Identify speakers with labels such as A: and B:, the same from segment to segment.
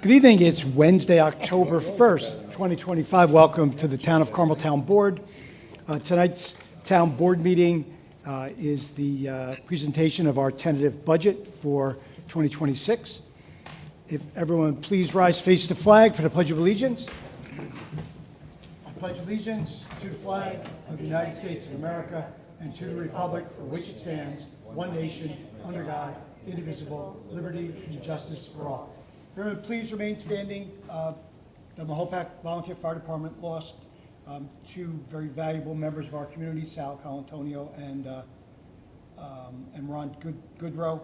A: Good evening. It's Wednesday, October 1st, 2025. Welcome to the Town of Carmel Town Board. Tonight's Town Board meeting is the presentation of our tentative budget for 2026. If everyone please rise, face the flag for the Pledge of Allegiance. I pledge allegiance to the flag of the United States of America and to the republic for which it stands, one nation, under God, indivisible, liberty and justice for all. Everyone, please remain standing. The Mahopac Volunteer Fire Department lost two very valuable members of our community, Sal Colantonio and Ron Goodrow.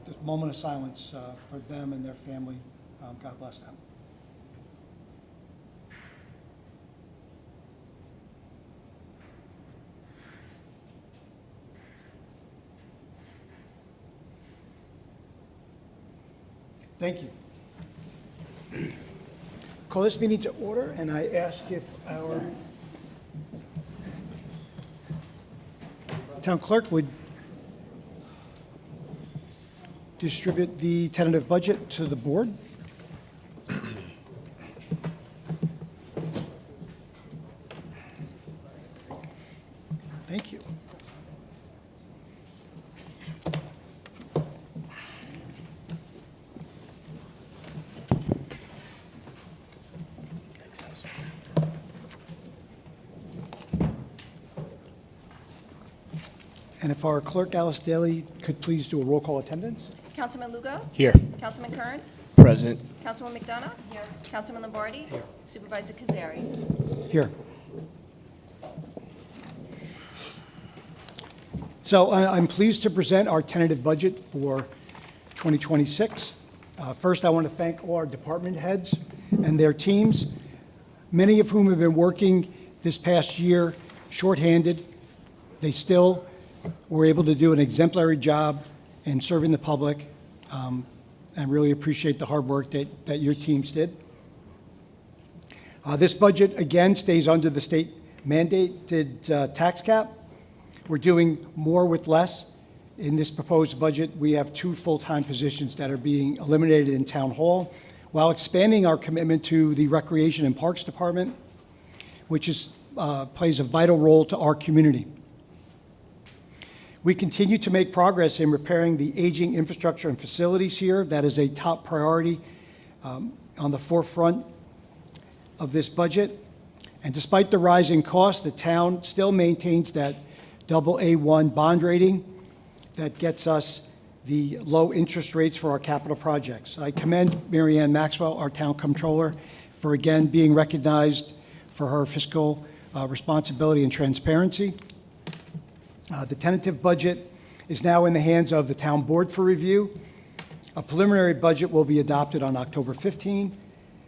A: Just a moment of silence for them and their family. God bless them. Thank you. Call this meeting to order, and I ask if our town clerk would distribute the tentative budget to the board. Thank you. And if our clerk, Alice Daly, could please do a roll call attendance.
B: Councilman Lugo?
C: Here.
B: Councilman Kearns?
C: Present.
B: Councilwoman McDonough? Here. Councilman Lombardi? Here. Supervisor Cazzari?
A: Here. So I'm pleased to present our tentative budget for 2026. First, I want to thank all our department heads and their teams, many of whom have been working this past year shorthanded. They still were able to do an exemplary job in serving the public, and really appreciate the hard work that your teams did. This budget, again, stays under the state mandated tax cap. We're doing more with less. In this proposed budget, we have 2 full-time positions that are being eliminated in Town Hall, while expanding our commitment to the Recreation and Parks Department, which plays a vital role to our community. We continue to make progress in repairing the aging infrastructure and facilities here. That is a top priority on the forefront of this budget. And despite the rising costs, the town still maintains that AA1 bond rating that gets us the low interest rates for our capital projects. I commend Mary Ann Maxwell, our town comptroller, for again being recognized for her fiscal responsibility and transparency. The tentative budget is now in the hands of the town board for review. A preliminary budget will be adopted on October 15,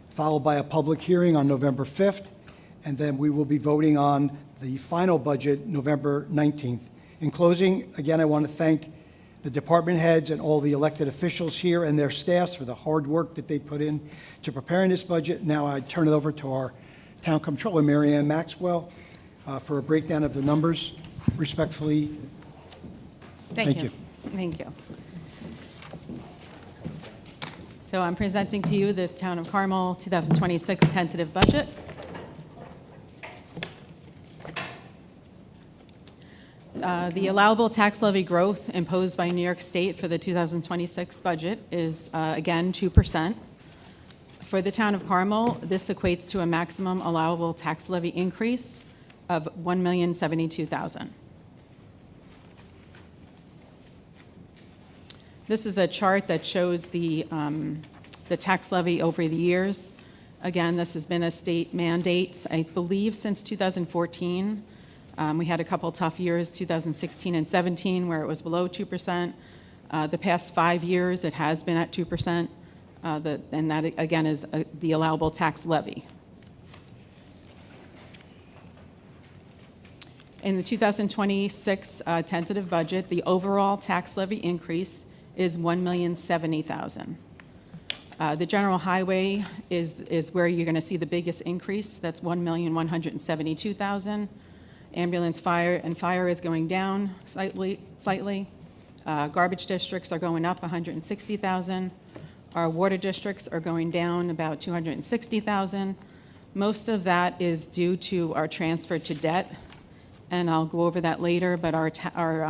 A: followed by a public hearing on November 5th, and then we will be voting on the final budget November 19th. In closing, again, I want to thank the department heads and all the elected officials here and their staffs for the hard work that they put in to preparing this budget. Now I turn it over to our town comptroller, Mary Ann Maxwell, for a breakdown of the numbers. Respectfully, thank you.
D: Thank you. So I'm presenting to you the Town of Carmel 2026 tentative budget. The allowable tax levy growth imposed by New York State for the 2026 budget is, again, 2%. For the Town of Carmel, this equates to a maximum allowable tax levy increase of $1,072,000. This is a chart that shows the tax levy over the years. Again, this has been a state mandate, I believe, since 2014. We had a couple tough years, 2016 and 17, where it was below 2%. The past 5 years, it has been at 2%, and that, again, is the allowable tax levy. In the 2026 tentative budget, the overall tax levy increase is $1,070,000. The general highway is where you're going to see the biggest increase. That's $1,172,000. Ambulance, fire is going down slightly. Garbage districts are going up $160,000. Our water districts are going down about $260,000. Most of that is due to our transfer to debt, and I'll go over that later, but our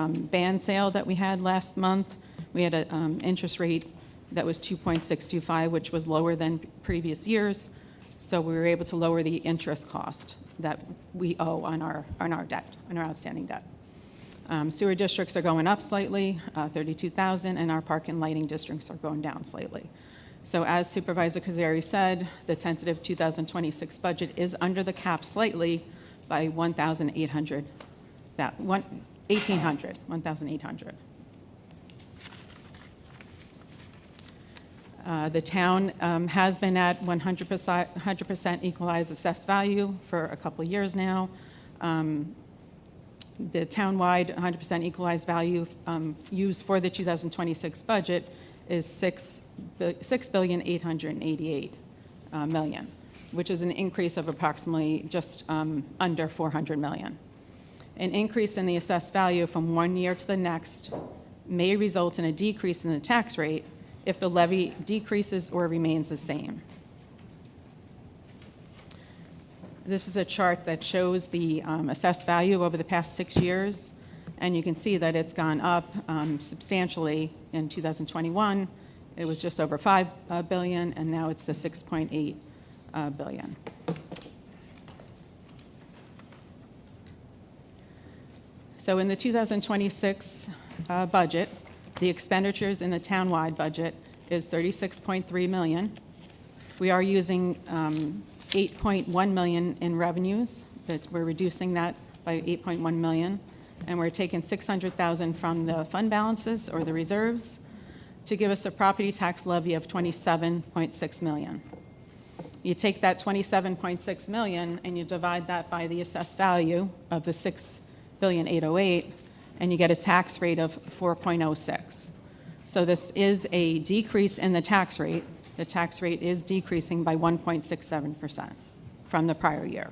D: band sale that we had last month, we had an interest rate that was 2.625, which was lower than previous years, so we were able to lower the interest cost that we owe on our debt, on our outstanding debt. Sewer districts are going up slightly, 32,000, and our park and lighting districts are going down slightly. So as Supervisor Cazzari said, the tentative 2026 budget is under the cap slightly by 1,800. The town has been at 100% equalized assessed value for a couple of years now. The townwide 100% equalized value used for the 2026 budget is $6,888,000,000, which is an increase of approximately just under $400 million. An increase in the assessed value from one year to the next may result in a decrease in the tax rate if the levy decreases or remains the same. This is a chart that shows the assessed value over the past 6 years, and you can see that it's gone up substantially. In 2021, it was just over $5 billion, and now it's the $6.8 billion. So in the 2026 budget, the expenditures in the townwide budget is $36.3 million. We are using $8.1 million in revenues, that we're reducing that by $8.1 million, and we're taking $600,000 from the fund balances or the reserves to give us a property tax levy of $27.6 million. You take that $27.6 million and you divide that by the assessed value of the $6,808,000, and you get a tax rate of 4.06. So this is a decrease in the tax rate. The tax rate is decreasing by 1.67% from the prior year.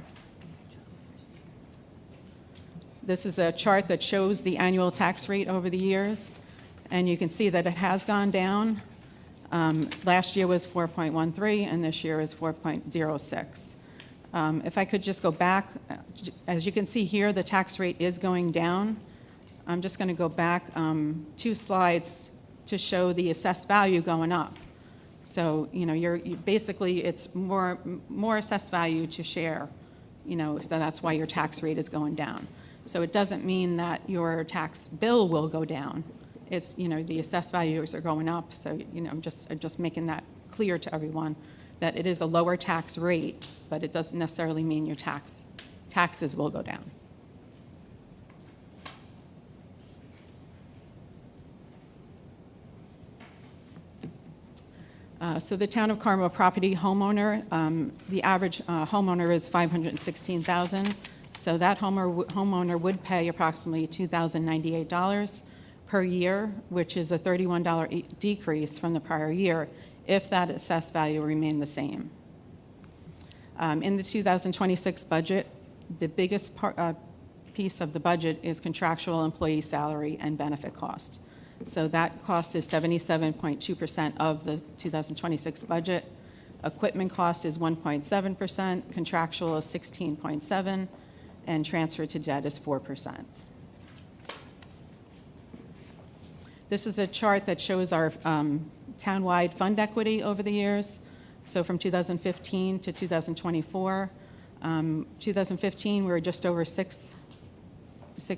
D: This is a chart that shows the annual tax rate over the years, and you can see that it has gone down. Last year was 4.13, and this year is 4.06. If I could just go back, as you can see here, the tax rate is going down. I'm just going to go back 2 slides to show the assessed value going up. So, you basically, it's more assessed value to share, so that's why your tax rate is going down. So it doesn't mean that your tax bill will go down. It's, the assessed values are going up. So, I'm just making that clear to everyone that it is a lower tax rate, but it doesn't necessarily mean your taxes will go down. So the town of Carmel property homeowner, the average homeowner is $516,000. So that homeowner would pay approximately $2,098 per year, which is a $31 decrease from the prior year if that assessed value remained the same. In the 2026 budget, the biggest piece of the budget is contractual employee salary and benefit cost. So that cost is 77.2% of the 2026 budget. Equipment cost is 1.7%, contractual is 16.7%, and transfer to debt is 4%. This is a chart that shows our townwide fund equity over the years. So from 2015 to 2024, 2015 we were just over $6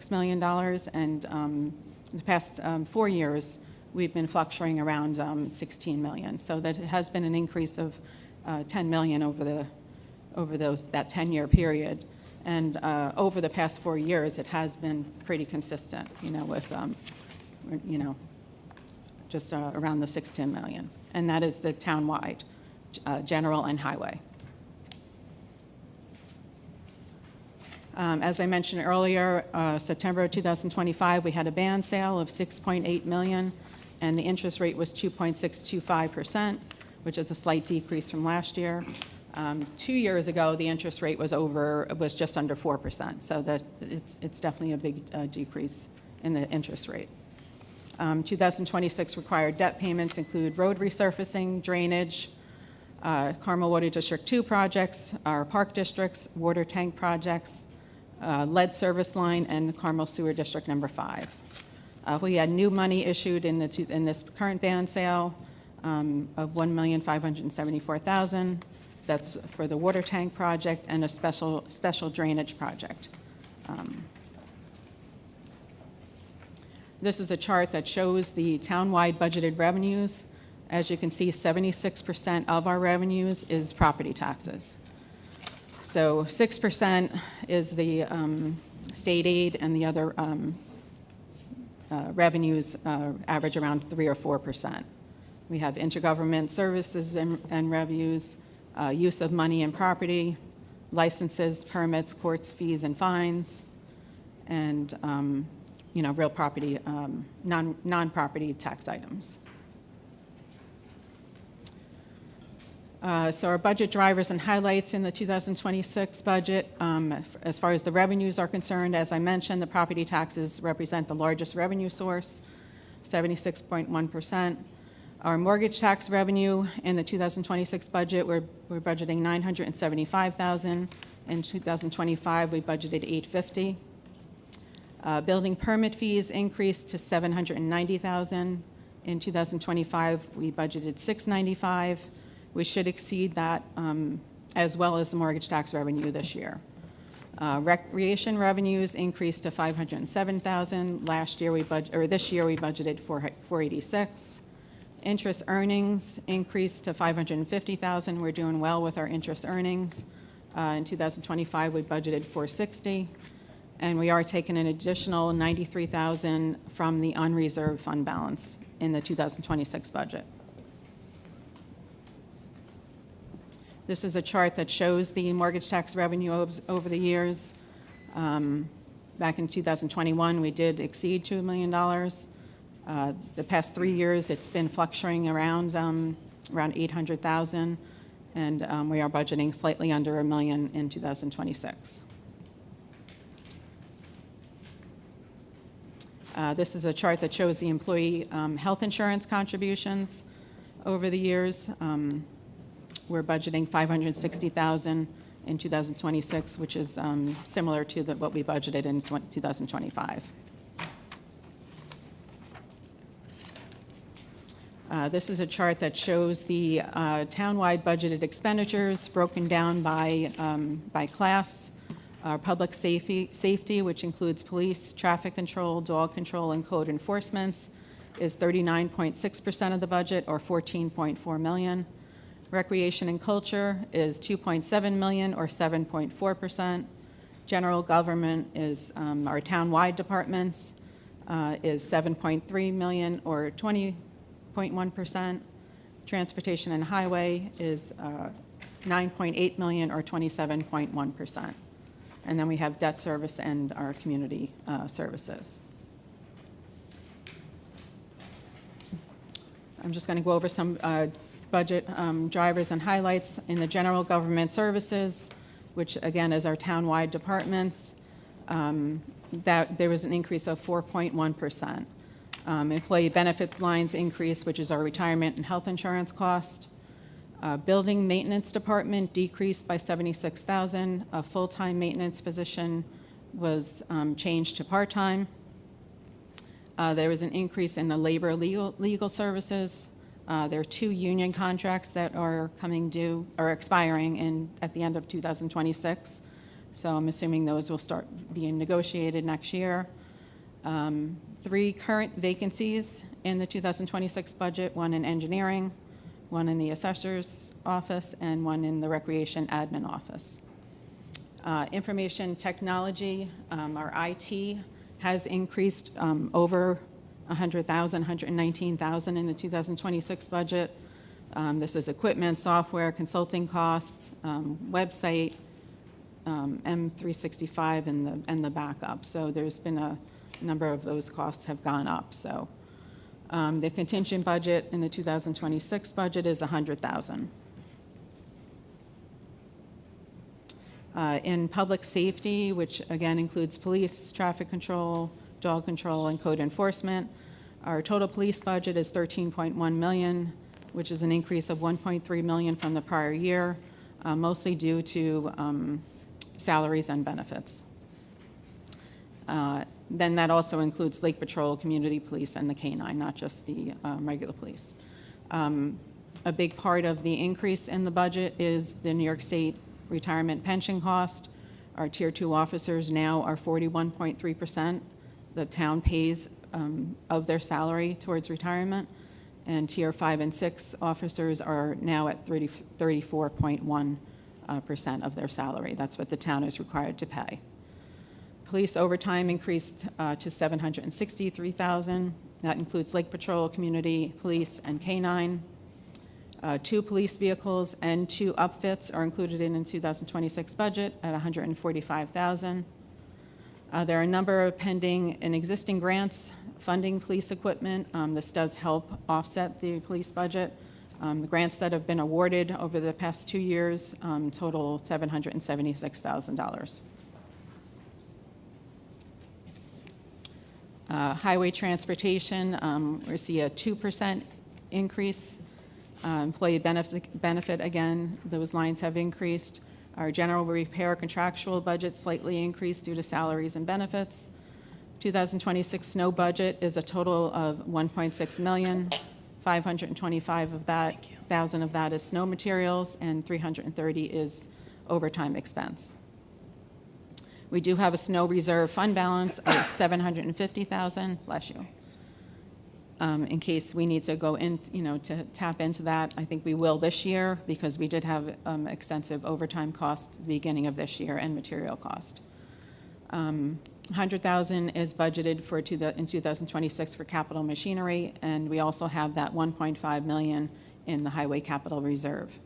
D: million, and the past 4 years, we've been fluctuating around 16 million. So that has been an increase of 10 million over that 10-year period. And over the past 4 years, it has been pretty consistent, with, just around the 16 million. And that is the townwide, general and highway. As I mentioned earlier, September 2025, we had a band sale of $6.8 million, and the interest rate was 2.625%, which is a slight decrease from last year. 2 years ago, the interest rate was just under 4%, so that it's definitely a big decrease in the interest rate. 2026 required debt payments include road resurfacing, drainage, Carmel Water District 2 projects, our park districts, water tank projects, lead service line, and Carmel Sewer District Number 5. We had new money issued in this current band sale of $1,574,000. That's for the water tank project and a special drainage project. This is a chart that shows the townwide budgeted revenues. As you can see, 76% of our revenues is property taxes. So 6% is the state aid, and the other revenues average around 3 or 4%. We have intergovernment services and revenues, use of money and property, licenses, permits, courts, fees, and fines, and real property, non-property tax items. So our budget drivers and highlights in the 2026 budget, as far as the revenues are concerned, as I mentioned, the property taxes represent the largest revenue source, 76.1%. Our mortgage tax revenue in the 2026 budget, we're budgeting $975,000. In 2025, we budgeted $850,000. Building permit fees increased to $790,000. In 2025, we budgeted $695,000. We should exceed that, as well as the mortgage tax revenue this year. Recreation revenues increased to $507,000. This year we budgeted $486,000. Interest earnings increased to $550,000. We're doing well with our interest earnings. In 2025, we budgeted $460,000. And we are taking an additional $93,000 from the unreserved fund balance in the 2026 budget. This is a chart that shows the mortgage tax revenue over the years. Back in 2021, we did exceed $2 million. The past 3 years, it's been fluctuating around $800,000, and we are budgeting slightly under $1 million in 2026. This is a chart that shows the employee health insurance contributions over the years. We're budgeting $560,000 in 2026, which is similar to what we budgeted in 2025. This is a chart that shows the townwide budgeted expenditures broken down by class. Public safety, which includes police, traffic control, dog control, and code enforcement, is 39.6% of the budget, or $14.4 million. Recreation and culture is $2.7 million, or 7.4%. General government is our townwide departments is $7.3 million, or 20.1%. Transportation and highway is $9.8 million, or 27.1%. And then we have debt service and our community services. I'm just going to go over some budget drivers and highlights. In the general government services, which again is our townwide departments, that there was an increase of 4.1%. Employee benefits lines increase, which is our retirement and health insurance cost. Building maintenance department decreased by $76,000. A full-time maintenance position was changed to part-time. There was an increase in the labor legal services. There are 2 union contracts that are expiring at the end of 2026. So I'm assuming those will start being negotiated next year. 3 current vacancies in the 2026 budget, 1 in engineering, 1 in the assessor's office, and 1 in the recreation admin office. Information technology, our IT has increased over $100,000, $119,000 in the 2026 budget. This is equipment, software, consulting costs, website, M365, and the backup. So there's been a number of those costs have gone up. So the contingent budget in the 2026 budget is $100,000. In public safety, which again includes police, traffic control, dog control, and code enforcement, Our total police budget is $13.1 million, which is an increase of $1.3 million from the prior year, mostly due to salaries and benefits. Then that also includes Lake Patrol, Community Police, and the K-9, not just the regular police. A big part of the increase in the budget is the New York State retirement pension cost. Our Tier 2 officers now are 41.3%. The town pays of their salary towards retirement, and Tier 5 and 6 officers are now at 34.1% of their salary. That's what the town is required to pay. Police overtime increased to $763,000. That includes Lake Patrol, Community Police, and K-9. 2 police vehicles and 2 upfits are included in the 2026 budget at $145,000. There are a number of pending and existing grants funding police equipment. This does help offset the police budget. The grants that have been awarded over the past 2 years total $776,000. Highway transportation, we see a 2% increase. Employee benefit, again, those lines have increased. Our general repair contractual budget slightly increased due to salaries and benefits. 2026 snow budget is a total of $1.6 million. 525 of that, thousand of that is snow materials, and 330 is overtime expense. We do have a snow reserve fund balance of $750,000, bless you. In case we need to go in, to tap into that. I think we will this year because we did have extensive overtime costs at the beginning of this year and material cost. $100,000 is budgeted for in 2026 for capital machinery, and we also have that $1.5 million in the highway capital reserve.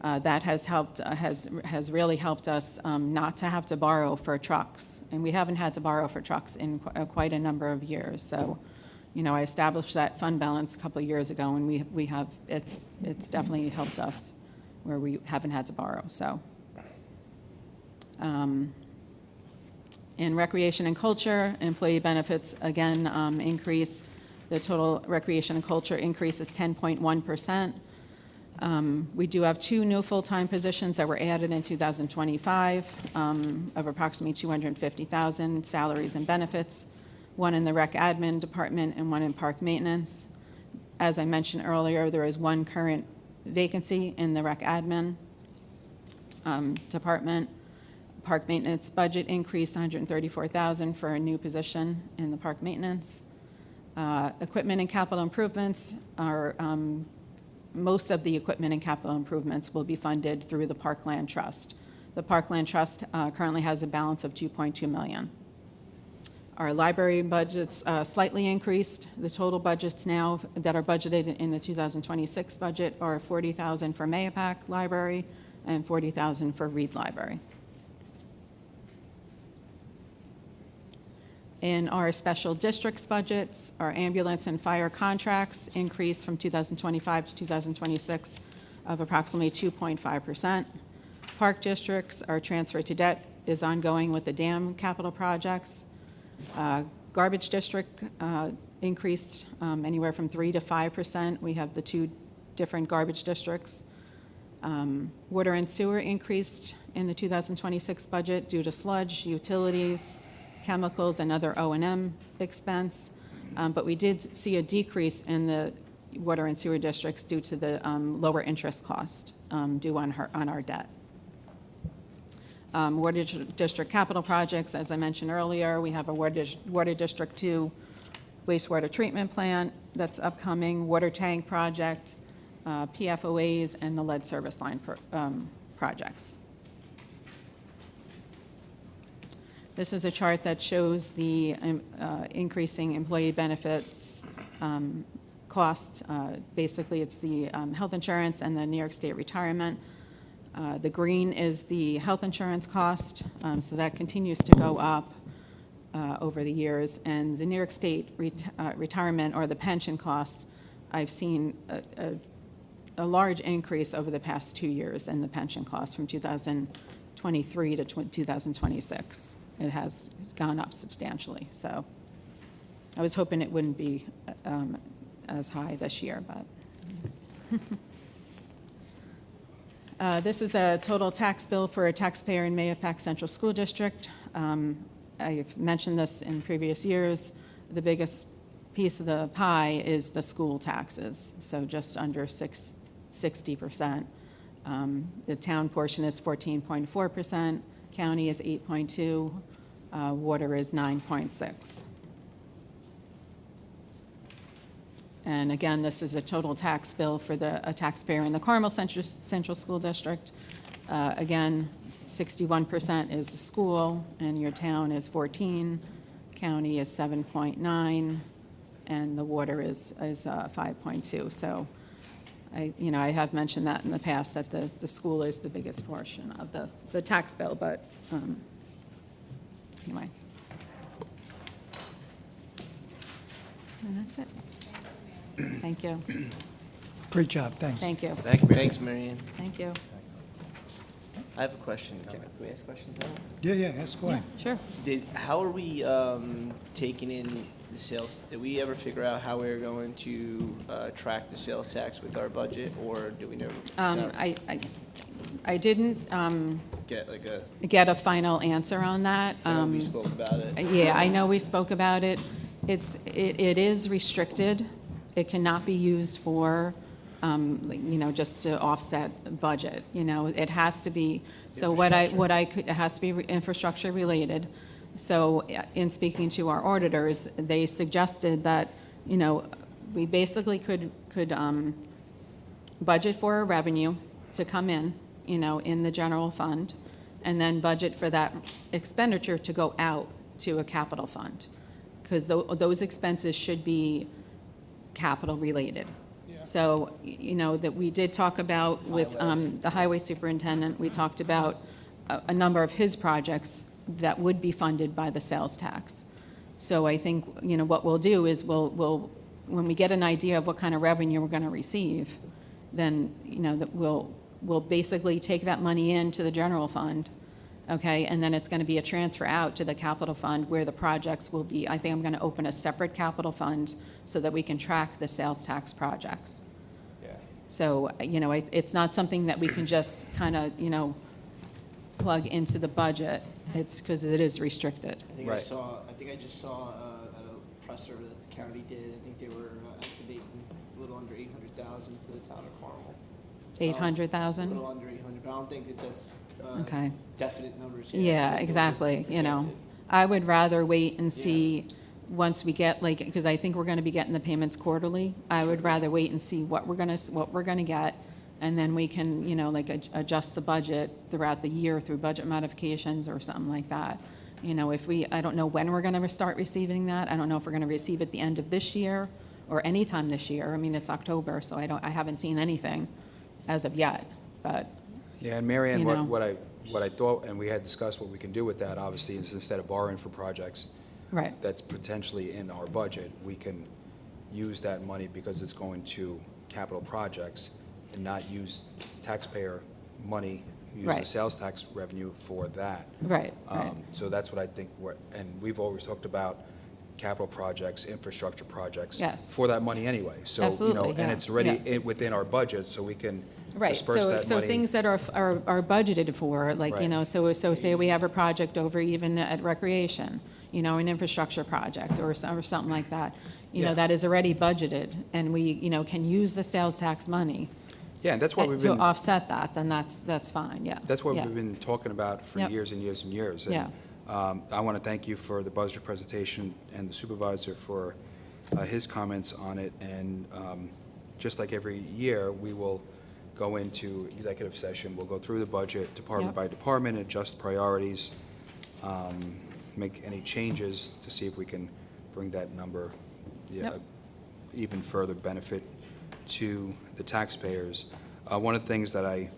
D: That has helped, has really helped us not to have to borrow for trucks, and we haven't had to borrow for trucks in quite a number of years. So, I established that fund balance a couple of years ago, and we have it's definitely helped us where we haven't had to borrow. So, in recreation and culture, employee benefits again increase. The total recreation and culture increase is 10.1%. We do have 2 new full-time positions that were added in 2025 of approximately $250,000 salaries and benefits, one in the rec admin department and one in park maintenance. As I mentioned earlier, there is 1 current vacancy in the rec admin department. Park maintenance budget increased $134,000 for a new position in the park maintenance. Equipment and capital improvements are most of the equipment and capital improvements will be funded through the Parkland Trust. The Parkland Trust currently has a balance of $2.2 million. Our library budgets slightly increased. The total budgets now that are budgeted in the 2026 budget are $40,000 for Mahopac Library and $40,000 for Reed Library. In our special districts budgets, our ambulance and fire contracts increased from 2025 to 2026 of approximately 2.5%. Park districts, our transfer to debt is ongoing with the dam capital projects. Garbage district increased anywhere from 3 to 5%. We have the 2 different garbage districts. Water and sewer increased in the 2026 budget due to sludge, utilities, chemicals, and other O&M expense, but we did see a decrease in the water and sewer districts due to the lower interest cost due on our debt. Water district capital projects, as I mentioned earlier, we have a water district 2 wastewater treatment plant that's upcoming, water tank project, PFOAs, and the lead service line projects. This is a chart that shows the increasing employee benefits cost. Basically, it's the health insurance and the New York State retirement. The green is the health insurance cost, so that continues to go up over the years. And the New York State retirement or the pension cost, I've seen a large increase over the past 2 years in the pension cost from 2023 to 2026. It has gone up substantially. So I was hoping it wouldn't be as high this year, but. This is a total tax bill for a taxpayer in Mahopac Central School District. I've mentioned this in previous years. The biggest piece of the pie is the school taxes, so just under 60%. The town portion is 14.4%, county is 8.2%, water is 9.6%. And again, this is a total tax bill for a taxpayer in the Carmel Central School District. Again, 61% is the school, and your town is 14%, county is 7.9%, and the water is 5.2%. So I have mentioned that in the past, that the school is the biggest portion of the tax bill, but anyway. And that's it. Thank you.
A: Great job, thanks.
D: Thank you.
C: Thanks, Marion.
D: Thank you.
C: I have a question. Can we ask questions now?
A: Yeah, ask away.
D: Sure.
C: How are we taking in the sales? Did we ever figure out how we're going to track the sales tax with our budget, or do we never?
D: I didn't
C: Get like a,
D: get a final answer on that.
C: I know we spoke about it.
D: Yeah, I know we spoke about it. It is restricted. It cannot be used for, just to offset budget. It has to be, so it has to be infrastructure related. So in speaking to our auditors, they suggested that, we basically could budget for a revenue to come in the general fund, and then budget for that expenditure to go out to a capital fund. Because those expenses should be capital related. So, that we did talk about with the highway superintendent, we talked about a number of his projects that would be funded by the sales tax. So I think, what we'll do is we'll when we get an idea of what kind of revenue we're going to receive, then, that we'll basically take that money into the general fund, okay, and then it's going to be a transfer out to the capital fund where the projects will be. I think I'm going to open a separate capital fund so that we can track the sales tax projects.
C: Yeah.
D: So, it's not something that we can just kind of, plug into the budget. It's because it is restricted.
C: I think
E: Right.
C: I just saw at a presser that the county did. I think they were estimating a little under 800,000 for the town of Carmel.
D: 800,000?
C: A little under 800, but I don't think that's
D: Okay.
C: definite numbers yet.
D: Yeah,
C: I think those are
D: exactly,
C: projected.
D: I would rather wait and see, once we get, because I think we're gonna be getting the payments quarterly. I would rather wait and see what we're gonna get, and then we can, adjust the budget throughout the year through budget modifications or something like that. I don't know when we're gonna start receiving that. I don't know if we're gonna receive it at the end of this year or anytime this year. I mean, it's October, so I haven't seen anything as of yet, but.
E: Yeah, and Mary Ann,
D: You know.
E: what I thought, and we had discussed what we can do with that, obviously, is instead of borrowing for projects
D: Right,
E: that's potentially in our budget, we can use that money because it's going to capital projects and not use taxpayer money, use the
D: Right.
E: sales tax revenue for that.
D: right.
E: So that's what I think, and we've always talked about capital projects, infrastructure projects.
D: Yes.
E: For that money anyway. So,
D: Absolutely,
E: and
D: yeah,
E: it's already
D: yeah.
E: within our budget, so we can
D: Right,
E: disperse that
D: so
E: money.
D: things that are budgeted for, like,
E: Right.
D: so say we have a project over even at recreation, an infrastructure project or something like that,
E: Yeah.
D: that is already budgeted, and we, can use the sales tax money
E: Yeah, and that's what we've
D: to
E: been.
D: offset that, then that's fine, yeah.
E: That's what
D: yeah.
E: we've been talking about for
D: Yep.
E: years and years and years.
D: Yeah.
E: And I want to thank you for the budget presentation and the supervisor for his comments on it. And just like every year, we will go into executive session. We'll go through the budget, department
D: Yep.
E: by department, adjust priorities, make any changes to see if we can bring that number
D: Yep.
E: even further benefit to the taxpayers. One of the things that I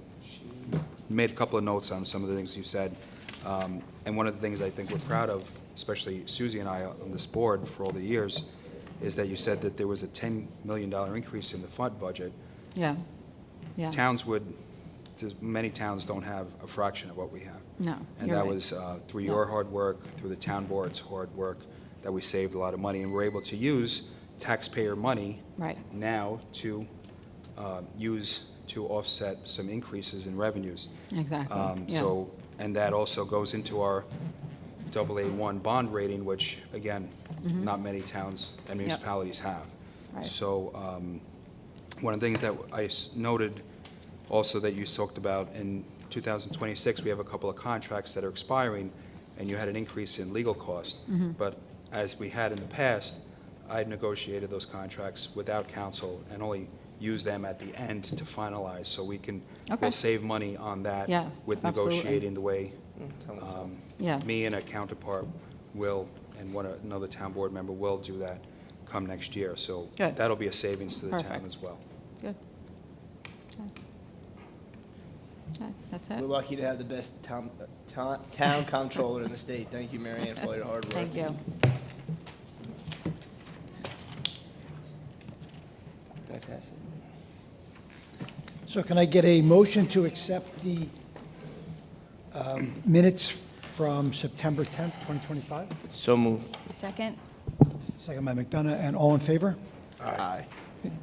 E: made a couple of notes on some of the things you said, and one of the things I think we're proud of, especially Susie and I on this board for all the years, is that you said that there was a $10 million increase in the fund budget.
D: Yeah, yeah.
E: Many towns don't have a fraction of what we have.
D: No,
E: And
D: you're
E: that
D: right.
E: was through
D: Yeah.
E: your hard work, through the town board's hard work, that we saved a lot of money, and we're able to use taxpayer money
D: Right.
E: now to use to offset some increases in revenues.
D: Exactly. Yeah.
E: So, and that also goes into our AA1 bond rating, which, again, not many towns and municipalities have.
D: Right.
E: So, one of the things that I noted also that you talked about, in 2026, we have a couple of contracts that are expiring, and you had an increase in legal cost. But as we had in the past, I had negotiated those contracts without counsel and only use them at the end to finalize, so we can,
D: Okay.
E: we'll save money on that
D: Yeah,
E: with
D: absolutely.
E: negotiating the way
D: Yeah.
E: me and a counterpart will, and another town board member will do that come next year. So
D: Good.
E: that'll be a savings to the town
D: Perfect.
E: as well.
D: Good. Okay, that's
C: We're
D: it.
C: lucky to have the best town comptroller in the state. Thank you, Mary Ann, for all your hard work.
D: Thank you.
C: Fantastic.
A: So can I get a motion to accept the minutes from September 10th, 2025?
C: So moved.
B: Second.
A: Second by McDonough, and all in favor?
C: Aye.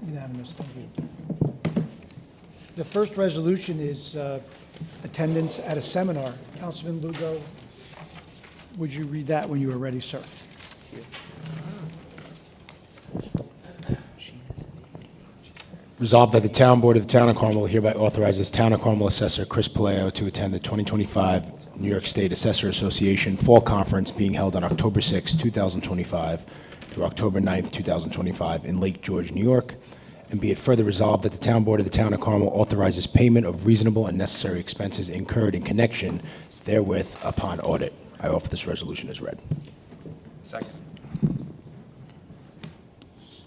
A: Unanimous, thank you. The first resolution is attendance at a seminar. Councilman Lugo, would you read that when you are ready, sir?
F: Resolved that the Town Board of the Town of Carmel hereby authorizes Town of Carmel Assessor Chris Palaio to attend the 2025 New York State Assessor Association Fall Conference being held on October 6, 2025 through October 9, 2025 in Lake George, New York. And be it further resolved that the Town Board of the Town of Carmel authorizes payment of reasonable and necessary expenses incurred in connection therewith upon audit. I offer this resolution as read.
E: Second.
A: Can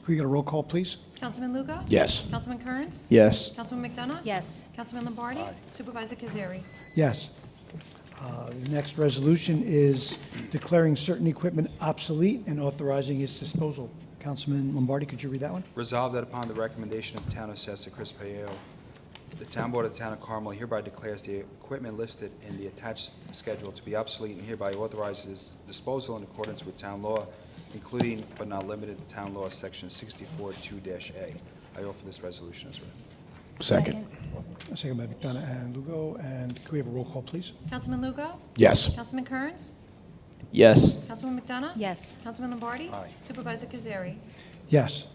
A: we get a roll call, please?
B: Councilman Lugo?
F: Yes.
B: Councilman Kearns?
C: Yes.
B: Councilwoman McDonough?
G: Yes.
B: Councilman Lombardi?
E: Aye.
B: Supervisor Cazzari?
A: Yes. The next resolution is declaring certain equipment obsolete and authorizing its disposal. Councilman Lombardi, could you read that one?
E: Resolved that upon the recommendation of Town Assessor Chris Palaio, the Town Board of the Town of Carmel hereby declares the equipment listed in the attached schedule to be obsolete and hereby authorizes disposal in accordance with town law, including but not limited to town law, section 64-2-A. I offer this resolution as read.
F: Second.
A: Second by McDonough and Lugo, and can we have a roll call, please?
B: Councilman Lugo?
F: Yes.
B: Councilman Kearns?
C: Yes.
B: Councilwoman McDonough?
G: Yes.
B: Councilman Lombardi?
E: Aye.
B: Supervisor Cazzari?
A: Yes.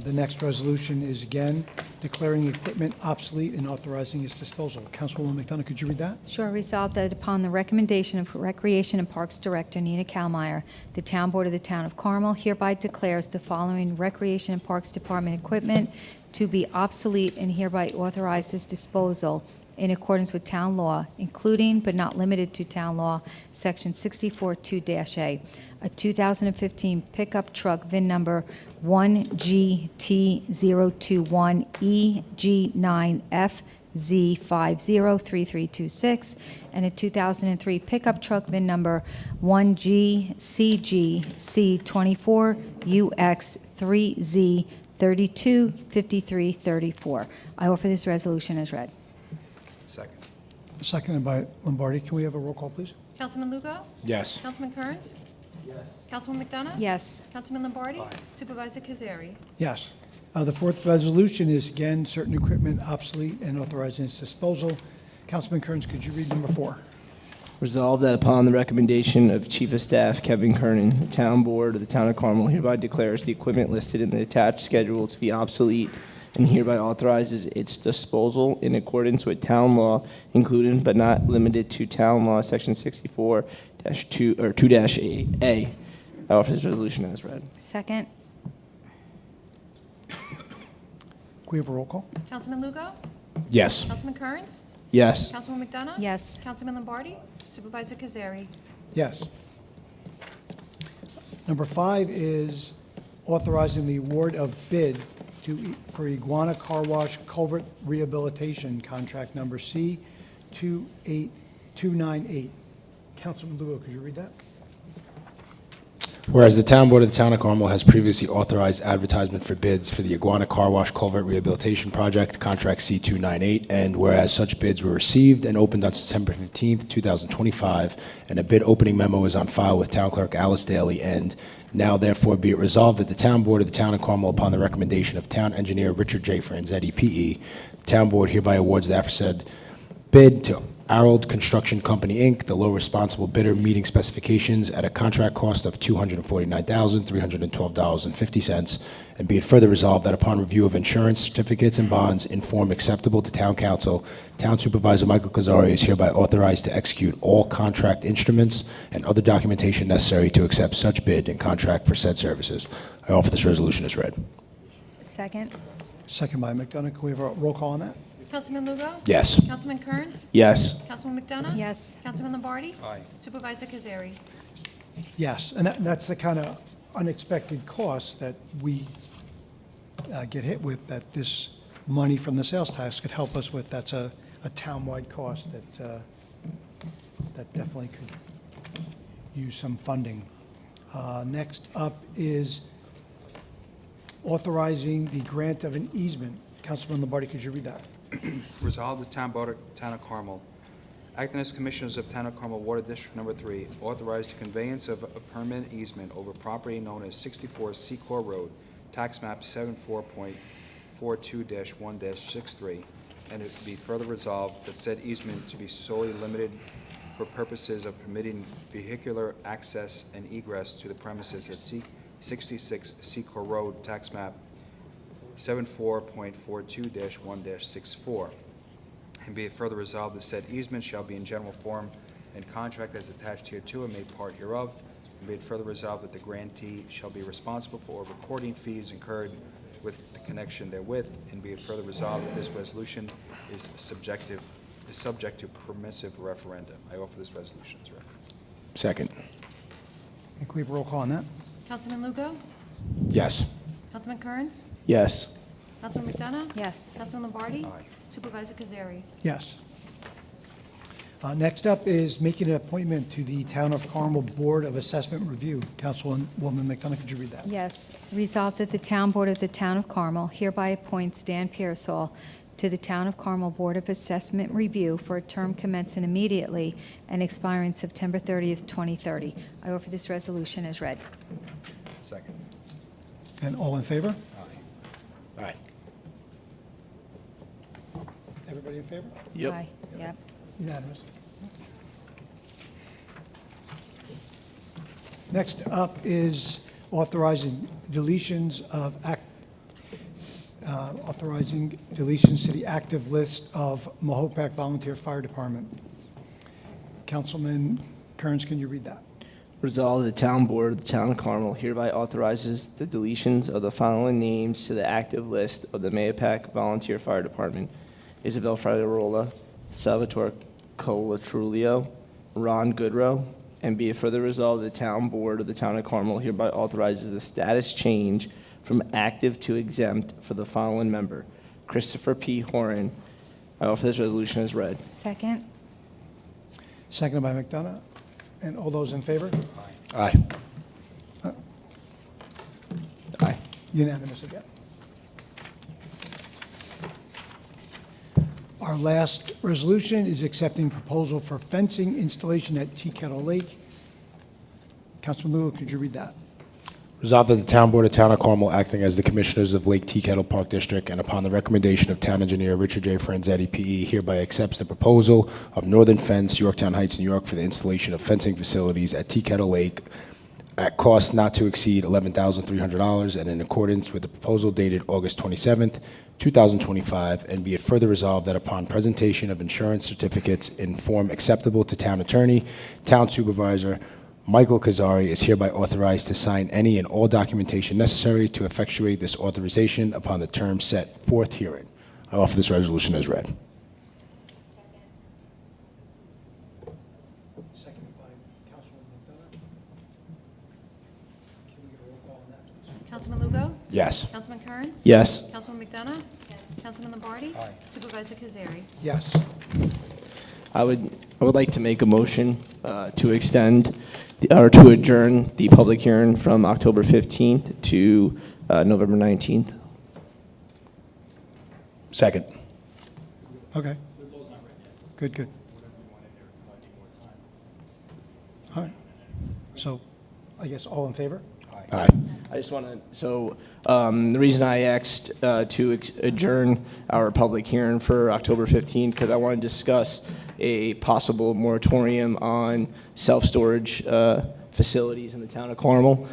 A: The next resolution is again declaring equipment obsolete and authorizing its disposal. Councilwoman McDonough, could you read that?
G: Sure. Resolved that upon the recommendation of Recreation and Parks Director Nina Kalmeyer, the Town Board of the Town of Carmel hereby declares the following Recreation and Parks Department equipment to be obsolete and hereby authorizes disposal in accordance with town law, including but not limited to town law, section 64-2-A. A 2015 pickup truck VIN number 1GT021EG9FZ503326, and a 2003 pickup truck VIN number 1GCGC24UX3Z325334. I offer this resolution as read.
E: Second.
A: Seconded by Lombardi. Can we have a roll call, please?
B: Councilman Lugo?
F: Yes.
B: Councilman Kearns?
C: Yes.
B: Councilwoman McDonough?
G: Yes.
B: Councilman Lombardi?
E: Aye.
B: Supervisor Cazzari?
A: Yes. The fourth resolution is again certain equipment obsolete and authorizing its disposal. Councilman Kearns, could you read number 4?
C: Resolved that upon the recommendation of Chief of Staff Kevin Kernan, the Town Board of the Town of Carmel hereby declares the equipment listed in the attached schedule to be obsolete and hereby authorizes its disposal in accordance with town law, including but not limited to town law, section 64-2 or 2-A. I offer this resolution as read.
G: Second.
A: Can we have a roll call?
B: Councilman Lugo?
F: Yes.
B: Councilman Kearns?
C: Yes.
B: Councilwoman McDonough?
G: Yes.
B: Councilman Lombardi? Supervisor Cazzari?
A: Yes. Number 5 is authorizing the award of bid for Iguana Car Wash Culvert Rehabilitation Contract Number C28298. Councilman Lugo, could you read that?
F: Whereas the Town Board of the Town of Carmel has previously authorized advertisement for bids for the Iguana Car Wash Culvert Rehabilitation Project, Contract C298, and whereas such bids were received and opened on September 15th, 2025, and a bid opening memo is on file with Town Clerk Alice Daly, and now therefore be it resolved that the Town Board of the Town of Carmel, upon the recommendation of Town Engineer Richard J. Franzetti, P.E., the Town Board hereby awards the aforesaid bid to Harold Construction Company, Inc., the low responsible bidder, meeting specifications at a contract cost of $249,312.50, and be it further resolved that upon review of insurance certificates and bonds in form acceptable to Town Council, Town Supervisor Michael Cazzari is hereby authorized to execute all contract instruments and other documentation necessary to accept such bid and contract for said services. I offer this resolution as read.
G: Second.
A: Second by McDonough. Can we have a roll call on that?
B: Councilman Lugo?
F: Yes.
B: Councilman Kearns?
C: Yes.
B: Councilwoman McDonough?
G: Yes.
B: Councilman Lombardi?
E: Aye.
B: Supervisor Cazzari?
A: Yes, and that's the kind of unexpected cost that we get hit with, that this money from the sales tax could help us with. That's a town-wide cost that definitely could use some funding. Next up is authorizing the grant of an easement. Councilman Lombardi, could you read that?
E: Resolved, the Town Board of Town of Carmel, acting as Commissioners of Town of Carmel Water District Number 3, authorize the conveyance of a permanent easement over property known as 64 Secor Road, tax map 74.42-1-63, and it be further resolved that said easement to be solely limited for purposes of permitting vehicular access and egress to the premises at 66 Secor Road, tax map 74.42-1-64. And be it further resolved, the said easement shall be in general form and contract as attached hereto and made part hereof. And be it further resolved that the grantee shall be responsible for recording fees incurred with the connection therewith. And be it further resolved that this resolution is subject to permissive referendum. I offer this resolution as read.
F: Second.
A: And can we have a roll call on that?
B: Councilman Lugo?
F: Yes.
B: Councilman Kearns?
C: Yes.
B: Councilwoman McDonough?
G: Yes.
B: Councilman Lombardi?
E: Aye.
B: Supervisor Cazzari?
A: Yes. Next up is making an appointment to the Town of Carmel Board of Assessment Review. Councilwoman McDonough, could you read that?
G: Yes. Resolved that the Town Board of the Town of Carmel hereby appoints Dan Pearsall to the Town of Carmel Board of Assessment Review for a term commencing immediately and expiring September 30th, 2030. I offer this resolution as read.
E: Second.
A: And all in favor?
F: Aye.
A: Everybody in favor?
G: Aye. Yep.
A: Unanimous. Next up is authorizing deletions to the active list of Mahopac Volunteer Fire Department. Councilman Kearns, can you read that?
C: Resolved, the Town Board of the Town of Carmel hereby authorizes the deletions of the following names to the active list of the Mahopac Volunteer Fire Department: Isabel Friarola, Salvatore Colatrulio, Ron Goodrow, and be it further resolved, the Town Board of the Town of Carmel hereby authorizes the status change from active to exempt for the following member: Christopher P. Horan. I offer this resolution as read.
G: Second.
A: Seconded by McDonough. And all those in favor?
F: Aye.
C: Aye.
A: Unanimous again. Our last resolution is accepting proposal for fencing installation at Tea Kettle Lake. Councilman Lugo, could you read that?
F: Resolved that the Town Board of Town of Carmel, acting as the Commissioners of Lake Tea Kettle Park District, and upon the recommendation of Town Engineer Richard J. Franzetti, P.E., hereby accepts the proposal of Northern Fence, Yorktown Heights, New York, for the installation of fencing facilities at Tea Kettle Lake at cost not to exceed $11,300, and in accordance with the proposal dated August 27th, 2025, and be it further resolved that upon presentation of insurance certificates in form acceptable to Town Attorney, Town Supervisor Michael Cazzari is hereby authorized to sign any and all documentation necessary to effectuate this authorization upon the terms set forth herein. I offer this resolution as read.
A: Seconded by Councilwoman McDonough. Can we get a roll call on that, please?
B: Councilman Lugo?
F: Yes.
B: Councilman Kearns?
C: Yes.
B: Councilwoman McDonough? Yes. Councilman Lombardi?
E: Aye.
B: Supervisor Cazzari?
A: Yes.
C: I would like to make a motion to extend or to adjourn the public hearing from October 15th to November 19th.
F: Second.
A: Okay. Good, good. All right. So I guess all in favor?
F: Aye.
C: I just want to, so the reason I asked to adjourn our public hearing for October 15th, because I want to discuss a possible moratorium on self-storage facilities in the town of Carmel.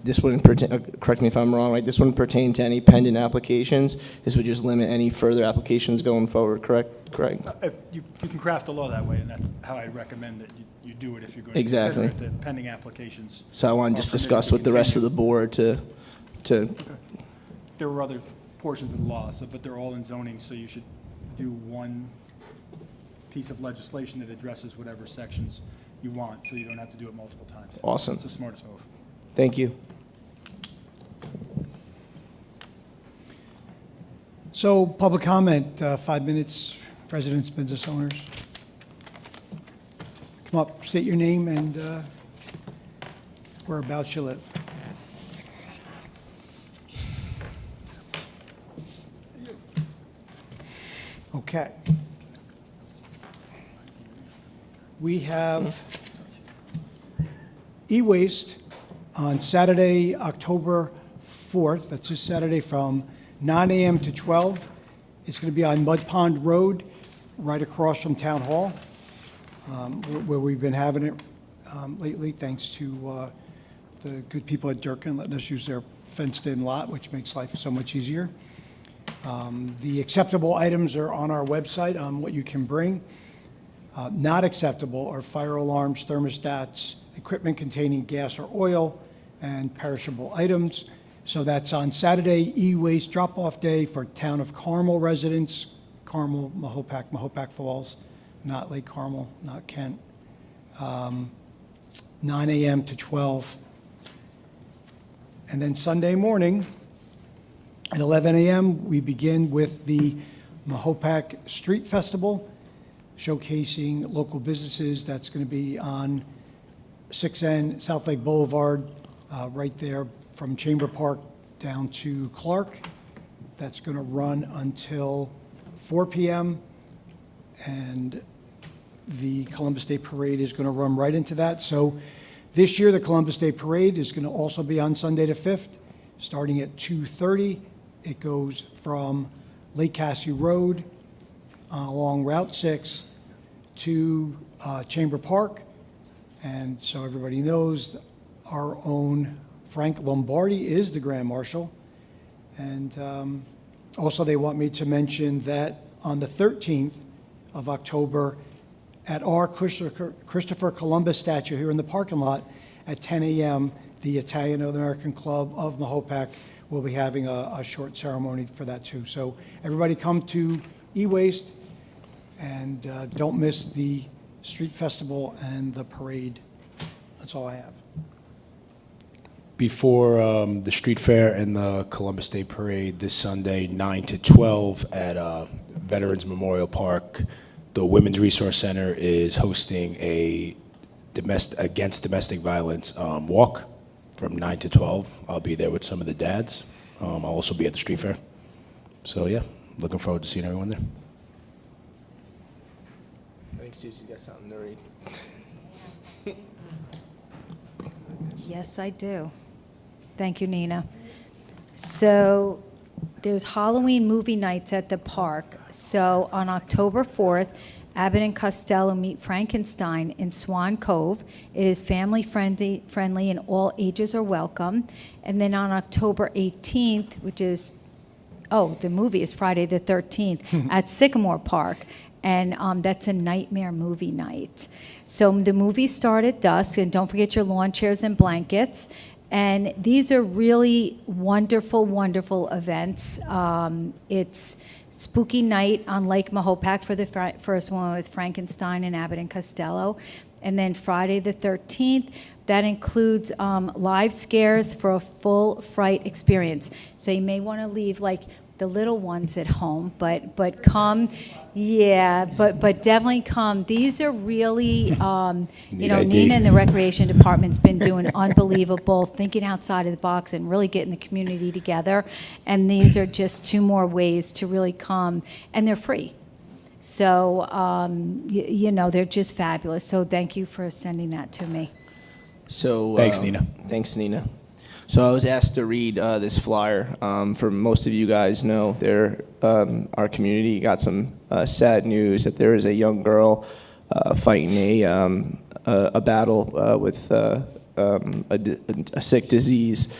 C: This wouldn't pertain, correct me if I'm wrong, right? This wouldn't pertain to any pending applications. This would just limit any further applications going forward, correct? Correct.
H: You can craft a law that way, and that's how I recommend that you do it if you're going to
C: Exactly.
H: consider it, that pending applications.
C: So I want to just discuss with the rest of the board to
H: There were other portions of the law, but they're all in zoning, so you should do one piece of legislation that addresses whatever sections you want, so you don't have to do it multiple times.
C: Awesome.
H: It's the smartest move.
C: Thank you.
A: So public comment, 5 minutes, residents, business owners. Come up, state your name and whereabouts you live. Okay. We have e-waste on Saturday, October 4th. That's this Saturday from 9 a.m. to 12. It's going to be on Mud Pond Road, right across from Town Hall, where we've been having it lately, thanks to the good people at Durkin letting us use their fenced-in lot, which makes life so much easier. The acceptable items are on our website on what you can bring. Not acceptable are fire alarms, thermostats, equipment containing gas or oil, and perishable items. So that's on Saturday, e-waste drop-off day for Town of Carmel residents, Carmel, Mahopac, Mahopac Falls, not Lake Carmel, not Kent, 9 a.m. to 12. And then Sunday morning, at 11 a.m., we begin with the Mahopac Street Festival, showcasing local businesses. That's going to be on 6N South Lake Boulevard, right there from Chamber Park down to Clark. That's going to run until 4 p.m. And the Columbus Day Parade is going to run right into that. So this year, the Columbus Day Parade is going to also be on Sunday the 5th, starting at 2:30. It goes from Lake Cassie Road along Route 6 to Chamber Park. And so everybody knows our own Frank Lombardi is the Grand Marshal. And also they want me to mention that on the 13th of October, at our Christopher Columbus statue here in the parking lot at 10 a.m., the Italian-American Club of Mahopac will be having a short ceremony for that too. So everybody come to e-waste and don't miss the street festival and the parade. That's all I have.
F: Before the street fair and the Columbus Day Parade this Sunday, 9 to 12 at Veterans Memorial Park, the Women's Resource Center is hosting a against domestic violence walk from 9 to 12. I'll be there with some of the dads. I'll also be at the street fair. So yeah, looking forward to seeing everyone there.
C: I think Susie's got something to read.
G: Yes, I do. Thank you, Nina. So there's Halloween movie nights at the park. So on October 4th, Abbott and Costello meet Frankenstein in Swan Cove. It is family friendly and all ages are welcome. And then on October 18th, which is, the movie is Friday the 13th, at Sycamore Park. And that's a nightmare movie night. So the movies start at dusk, and don't forget your lawn chairs and blankets. And these are really wonderful, wonderful events. It's Spooky Night on Lake Mahopac for the first one with Frankenstein and Abbott and Costello. And then Friday the 13th, that includes live scares for a full fright experience. So you may want to leave like the little ones at home, but come, yeah, but definitely come. These are really,
F: Neat ID.
G: Nina and the Recreation Department's been doing unbelievable, thinking outside of the box and really getting the community together. And these are just 2 more ways to really come, and they're free. So, they're just fabulous. So thank you for sending that to me.
C: So
F: Thanks, Nina.
C: Thanks, Nina. So I was asked to read this flyer. For most of you guys know, our community got some sad news that there is a young girl fighting a battle with a sick disease.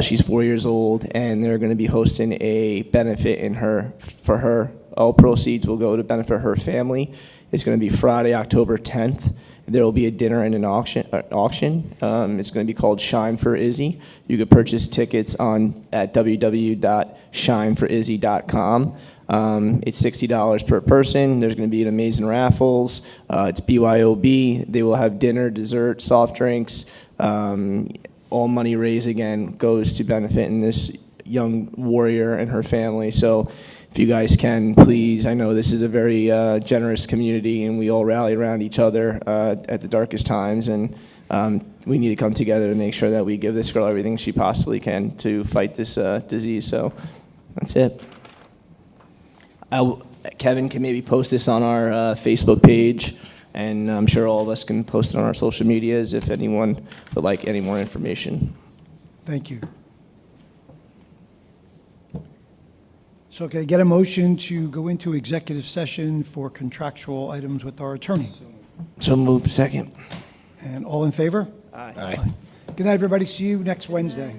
C: She's 4 years old, and they're going to be hosting a benefit for her. All proceeds will go to benefit her family. It's going to be Friday, October 10th. There will be a dinner and an auction. It's going to be called Shine for Izzy. You could purchase tickets at www.shineforizzy.com. It's $60 per person. There's going to be an amazing raffles. It's BYOB. They will have dinner, dessert, soft drinks. All money raised, again, goes to benefiting this young warrior and her family. So if you guys can, please, I know this is a very generous community, and we all rally around each other at the darkest times, and we need to come together to make sure that we give this girl everything she possibly can to fight this disease. So that's it. Kevin can maybe post this on our Facebook page, and I'm sure all of us can post it on our social medias if anyone would like any more information.
A: Thank you. So can I get a motion to go into executive session for contractual items with our attorney?
C: So move second.
A: And all in favor?
C: Aye.
F: Aye.
A: Good night, everybody. See you next Wednesday.